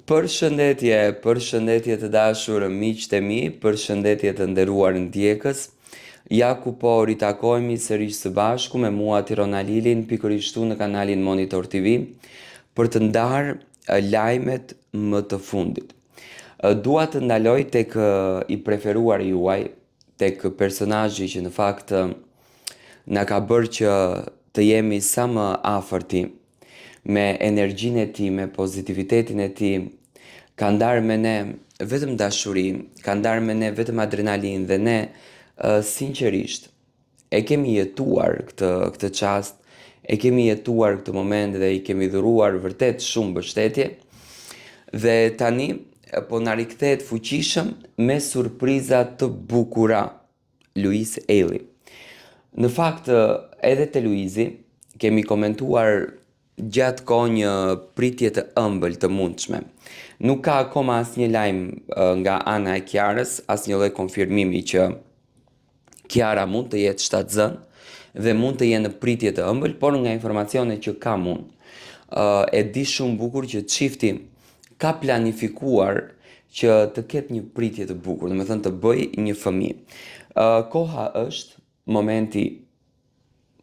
Përshëndetje të dashur miqtë e mi, përshëndetje të nderuar ndjekës. Ja ku po ritakojmë sërish së bashku me mua Tirona Lilin, pikërisht këtu në kanalin Monitor TV, për të ndarë lajmet më të fundit. Dua të ndaloj tek i preferuar juaj, tek personazhi që në fakt na ka bërë që të jemi sa më afër tij, me energjinë e tij, me pozitivitetin e tij. Ka ndarë me ne vetëm dashuri, ka ndarë me ne vetëm adrenalin dhe ne sinqerisht e kemi jetuar këtë çast, e kemi jetuar këtë moment dhe i kemi dhuruar vërtet shumë mbështetje dhe tani po na rikthehet fuqishëm me surpriza të bukura Luiz Eli. Në fakt edhe te Luizi kemi komentuar gjatë kohë një pritje të ëmbël të mundshme. Nuk ka akoma asnjë lajm nga ana e Kiarës, asnjë lloj konfirmimi që Kiara mund të jetë shtatzën dhe mund të jenë në pritje të ëmbël, por nga informacionet që kam unë, e di shumë bukur që çifti ka planifikuar që të ketë një pritje të bukur, domethënë të bëjë një fëmijë. Koha është, momenti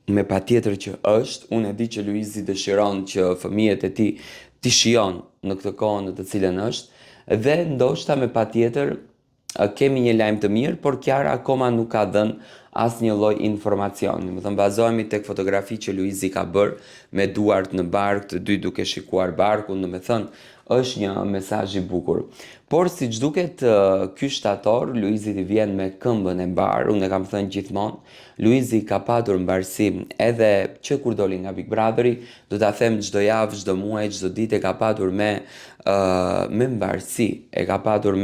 me patjetër që është, unë e di që Luizi dëshiron që fëmijët e tij t'i shijon në këtë kohë në të cilën është dhe ndoshta me patjetër kemi një lajm të mirë, por Kiara akoma nuk ka dhënë asnjë lloj informacioni. Domethënë bazohemi tek fotografi që Luizi ka bërë me duart në bark, të dy duke shikuar barkun, domethënë është një mesazh i bukur. Por siç duket ky shtator, Luizi i vjen me këmbën e mbar, unë e kam thënë gjithmonë, Luizi ka patur mbarsi edhe që kur doli nga Big Brotheri, do ta them çdo javë, çdo muaj, çdo ditë e ka patur me mbarsi, e ka patur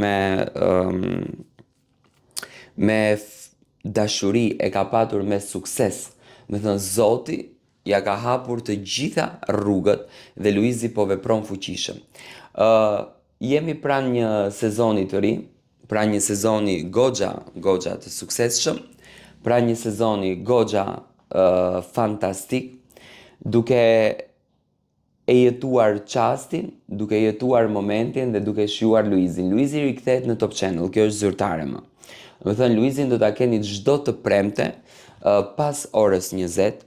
dashuri, e ka patur me sukses. Me thënë Zoti ja ka hapur të gjitha rrugët dhe Luizi po vepron fuqishëm. Jemi pranë një sezoni të ri, pranë një sezoni goxha të suksesshëm, pranë një sezoni goxha fantastik, duke e jetuar çastin, duke jetuar momentin dhe duke shijuar Luizin. Luizi rikthehet në Top Channel, kjo është zyrtare më. Do thënë Luizin do ta keni çdo të premte pas orës 20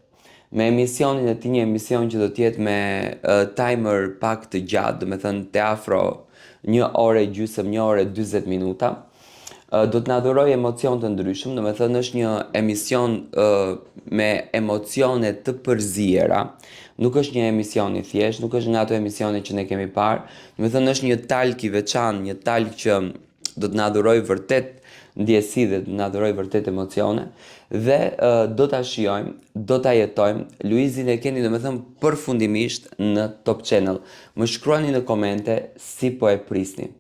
me emisionin e tij, një emision që do të jetë me timer pak të gjatë, do të thënë te afro 1 orë e gjysmë, 1 orë e 40 minuta. Do të na dhuroj emocion të ndryshëm, do të thënë është një emision me emocione të përziera. Nuk është një emision i thjesht, nuk është nga ato emisione që ne kemi parë. Do të thënë është një talk i veçantë, një talk që do të na dhuroj vërtet ndjesi dhe do të na dhuroj vërtet emocione dhe do ta shijojmë, do ta jetojmë. Luizin e keni domethënë përfundimisht në Top Channel. Më shkruani në komente si po e prisni.